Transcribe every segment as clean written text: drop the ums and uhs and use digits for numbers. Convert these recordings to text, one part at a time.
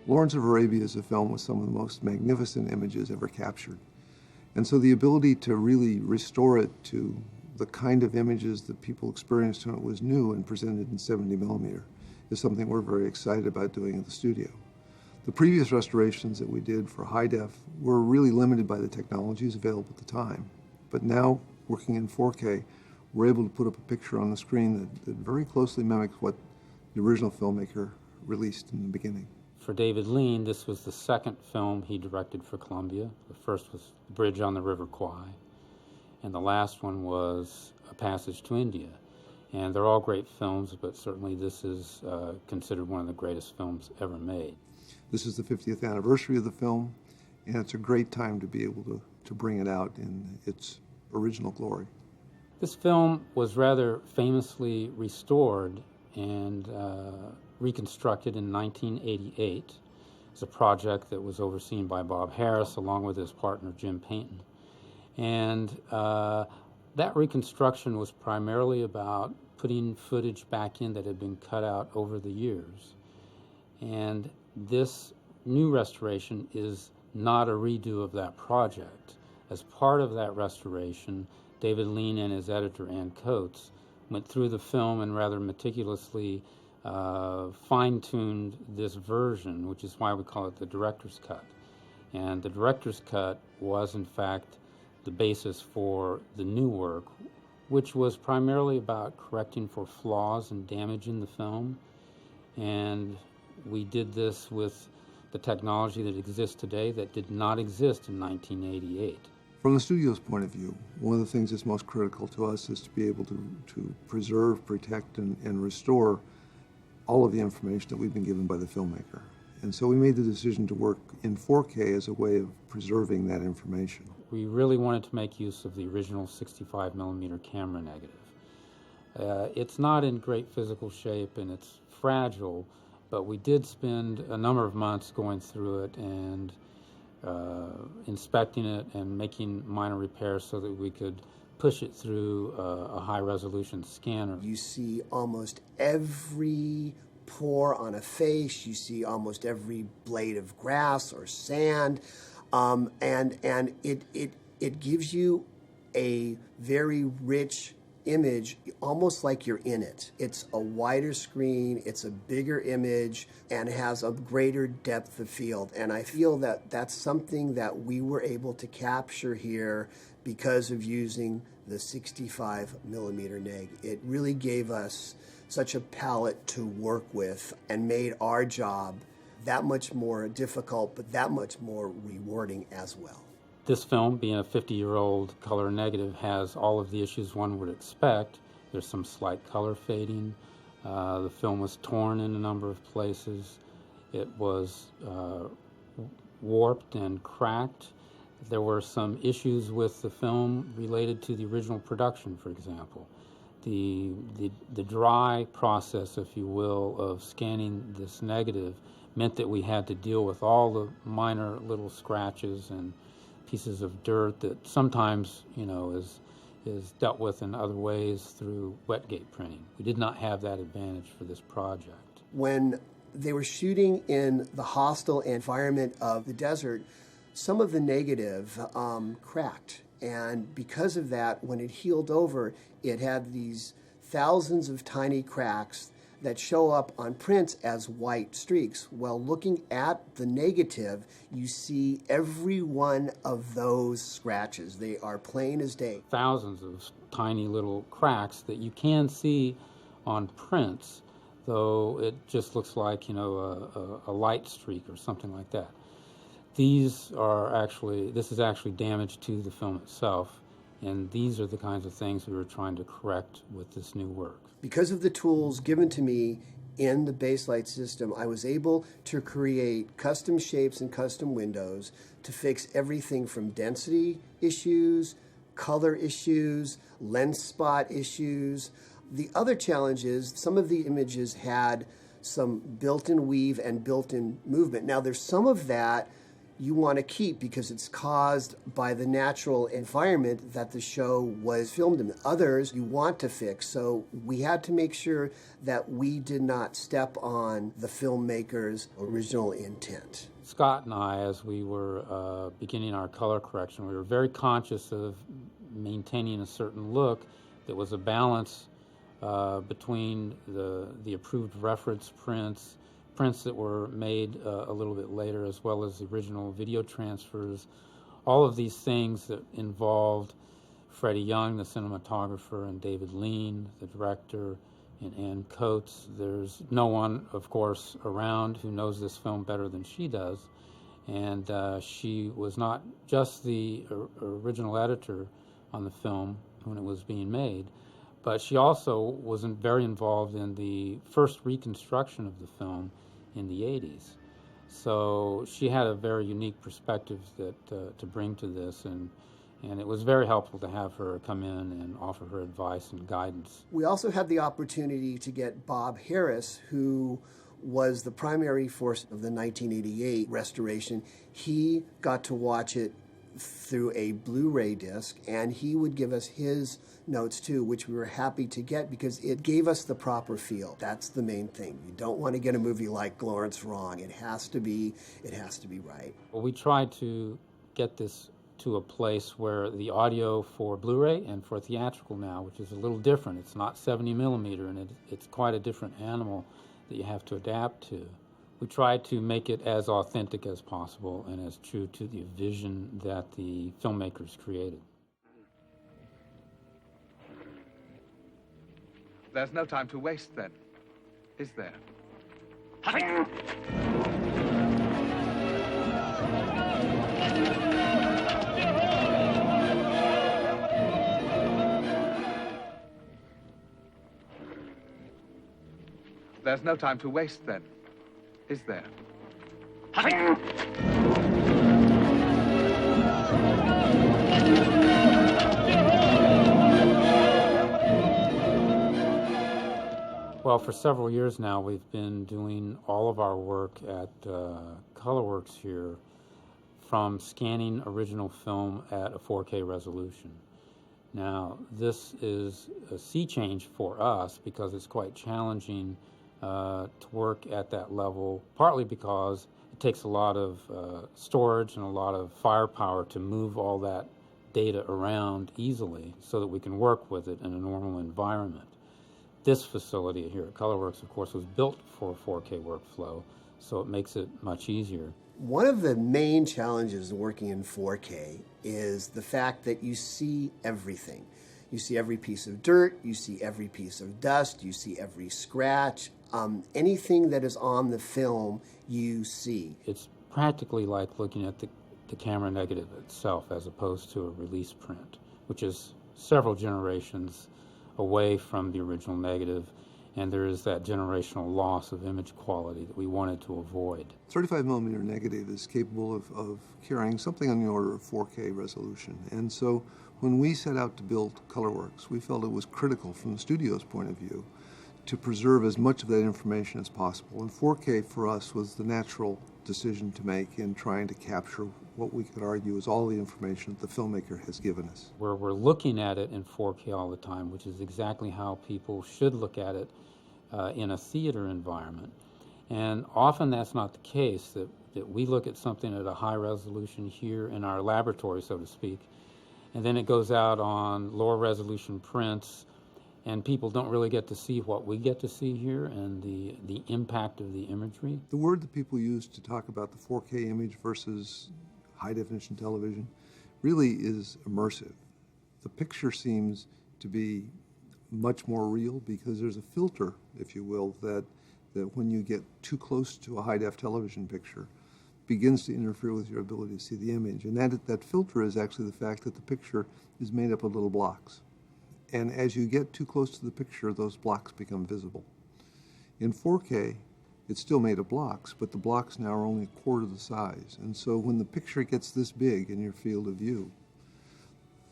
Lawrence of Arabia is a film with some of the most magnificent images ever captured. And so the ability to really restore it to the kind of images that people experienced when it was new and presented in 70 millimeter is something we're very excited about doing at the studio. The previous restorations that we did for high def were really limited by the technologies available at the time. But now, working in 4K, we're able to put up a picture on the screen that very closely mimics what the original filmmaker released in the beginning. For David Lean, this was the second film he directed for Columbia. The first was Bridge on the River Kwai, and the last one was A Passage to India. And they're all great films, but certainly this is considered one of the greatest films ever made. This is the 50th anniversary of the film, and it's a great time to be able to bring it out in its original glory. This film was rather famously restored and reconstructed in 1988. It's a project that was overseen by Bob Harris along with his partner Jim Paynton. And that reconstruction was primarily about putting footage back in that had been cut out over the years. And this new restoration is not a redo of that project. As part of that restoration, David Lean and his editor, Ann Coates, went through the film and rather meticulously fine-tuned this version, which is why we call it the director's cut. And the director's cut was, in fact, the basis for the new work, which was primarily about correcting for flaws and damage in the film. And we did this with the technology that exists today that did not exist in 1988. From the studio's point of view, one of the things that's most critical to us is to be able to preserve, protect, and restore all of the information that we've been given by the filmmaker. And so we made the decision to work in 4K as a way of preserving that information. We really wanted to make use of the original 65 millimeter camera negative. It's not in great physical shape and it's fragile, but we did spend a number of months going through it and inspecting it and making minor repairs so that we could push it through a high-resolution scanner. You see almost every pore on a face. You see almost every blade of grass or sand, and it gives you a very rich image, almost like you're in it. It's a wider screen, it's a bigger image, and has a greater depth of field. And I feel that that's something that we were able to capture here because of using the 65 millimeter neg. It really gave us such a palette to work with and made our job that much more difficult, but that much more rewarding as well. This film, being a 50-year-old color negative, has all of the issues one would expect. There's some slight color fading. The film was torn in a number of places. It was warped and cracked. There were some issues with the film related to the original production, for example. The dry process, if you will, of scanning this negative meant that we had to deal with all the minor little scratches and pieces of dirt that sometimes, is dealt with in other ways through wet gate printing. We did not have that advantage for this project. When they were shooting in the hostile environment of the desert, some of the negative cracked. And because of that, when it healed over, it had these thousands of tiny cracks that show up on prints as white streaks. Well, looking at the negative, you see every one of those scratches. They are plain as day. Thousands of tiny little cracks that you can see on prints, though it just looks like, a light streak or something like that. This is actually damage to the film itself, and these are the kinds of things we were trying to correct with this new work. Because of the tools given to me in the Baselight system, I was able to create custom shapes and custom windows to fix everything from density issues, color issues, lens spot issues. The other challenge is some of the images had some built-in weave and built-in movement. Now, there's some of that you want to keep because it's caused by the natural environment that the show was filmed in. Others you want to fix. So we had to make sure that we did not step on the filmmaker's original intent. Scott and I, as we were beginning our color correction, we were very conscious of maintaining a certain look that was a balance between the approved reference prints that were made a little bit later, as well as the original video transfers. All of these things that involved Freddie Young, the cinematographer, and David Lean, the director, and Ann Coates. There's no one, of course, around who knows this film better than she does. And she was not just the original editor on the film when it was being made, but she also was very involved in the first reconstruction of the film in the 80s. So she had a very unique perspective that to bring to this, and it was very helpful to have her come in and offer her advice and guidance. We also had the opportunity to get Bob Harris, who was the primary force of the 1988 restoration. He got to watch it through a Blu-ray disc, and he would give us his notes too, which we were happy to get because it gave us the proper feel. That's the main thing. You don't want to get a movie like Lawrence wrong. It has to be right. Well, we tried to get this to a place where the audio for Blu-ray and for theatrical now, which is a little different. It's not 70 millimeter, and it's quite a different animal that you have to adapt to. We tried to make it as authentic as possible and as true to the vision that the filmmakers created. There's no time to waste then, is there? There's no time to waste then, is there? Well, for several years now, we've been doing all of our work at Colorworks here from scanning original film at a 4K resolution. Now, this is a sea change for us because it's quite challenging to work at that level, partly because it takes a lot of storage and a lot of firepower to move all that data around easily so that we can work with it in a normal environment. This facility here at Colorworks, of course, was built for a 4K workflow, so it makes it much easier. One of the main challenges working in 4K is the fact that you see everything. You see every piece of dirt, you see every piece of dust, you see every scratch. Anything that is on the film, you see. It's practically like looking at the camera negative itself as opposed to a release print, which is several generations away from the original negative, and there is that generational loss of image quality that we wanted to avoid. 35 millimeter negative is capable of carrying something on the order of 4K resolution, and so when we set out to build Colorworks, we felt it was critical from the studio's point of view to preserve as much of that information as possible, and 4K for us was the natural decision to make in trying to capture what we could argue is all the information that the filmmaker has given us. Where we're looking at it in 4K all the time, which is exactly how people should look at it in a theater environment. And often that's not the case, that we look at something at a high resolution here in our laboratory, so to speak, and then it goes out on lower resolution prints, and people don't really get to see what we get to see here and the impact of the imagery. The word that people use to talk about the 4K image versus high-definition television really is immersive. The picture seems to be much more real because there's a filter, if you will, that when you get too close to a high-def television picture begins to interfere with your ability to see the image. And that filter is actually the fact that the picture is made up of little blocks. And as you get too close to the picture, those blocks become visible. In 4K, it's still made of blocks, but the blocks now are only a quarter the size. And so when the picture gets this big in your field of view,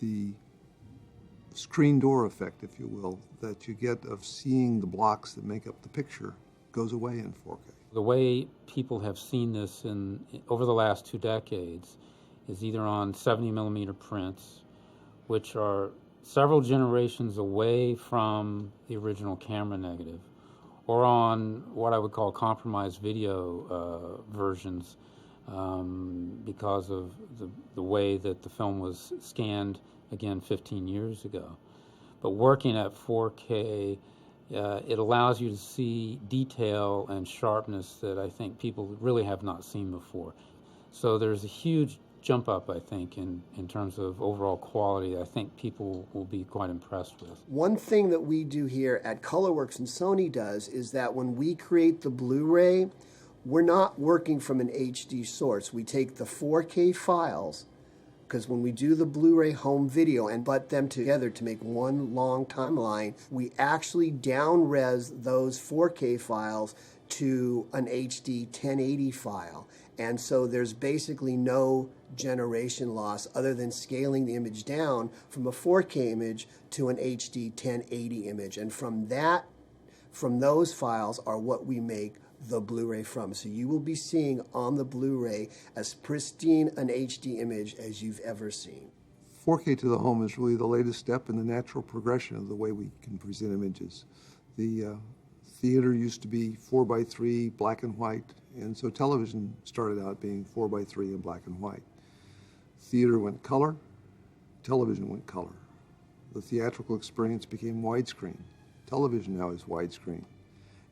the screen door effect, if you will, that you get of seeing the blocks that make up the picture goes away in 4K. The way people have seen this over the last 2 decades is either on 70 millimeter prints, which are several generations away from the original camera negative, or on what I would call compromised video versions, because of the way that the film was scanned, again, 15 years ago. But working at 4K, it allows you to see detail and sharpness that I think people really have not seen before. So there's a huge jump up, I think, in terms of overall quality. I think people will be quite impressed with. One thing that we do here at Colorworks and Sony does is that when we create the Blu-ray, we're not working from an HD source. We take the 4K files, because when we do the Blu-ray home video and butt them together to make one long timeline, we actually down-res those 4K files to an HD 1080 file. And so there's basically no generation loss other than scaling the image down from a 4K image to an HD 1080 image. And from those files are what we make the Blu-ray from. So you will be seeing on the Blu-ray as pristine an HD image as you've ever seen. 4K to the home is really the latest step in the natural progression of the way we can present images. The theater used to be 4:3 black and white, and so television started out being 4:3 and black and white. Theater went color, television went color. The theatrical experience became widescreen. Television now is widescreen.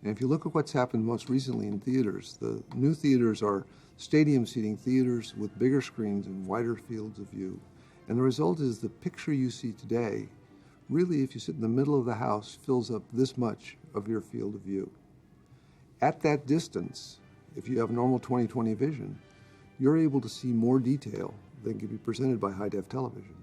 And if you look at what's happened most recently in theaters, the new theaters are stadium seating theaters with bigger screens and wider fields of view. And the result is the picture you see today, really, if you sit in the middle of the house, fills up this much of your field of view. At that distance, if you have normal 20/20 vision, you're able to see more detail than can be presented by high-def television.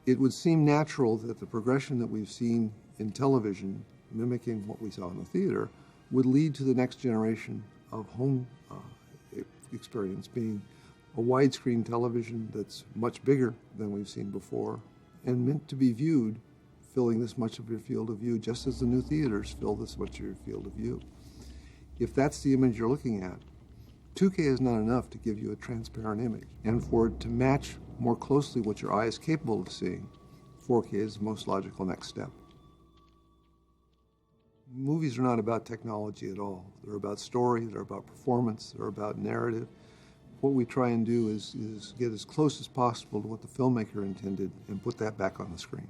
It would seem natural that the progression that we've seen in television, mimicking what we saw in the theater, would lead to the next generation of home experience being a widescreen television that's much bigger than we've seen before and meant to be viewed filling this much of your field of view, just as the new theaters fill this much of your field of view. If that's the image you're looking at, 2K is not enough to give you a transparent image. And for it to match more closely what your eye is capable of seeing, 4K is the most logical next step. Movies are not about technology at all. They're about story, they're about performance, they're about narrative. What we try and do is get as close as possible to what the filmmaker intended and put that back on the screen.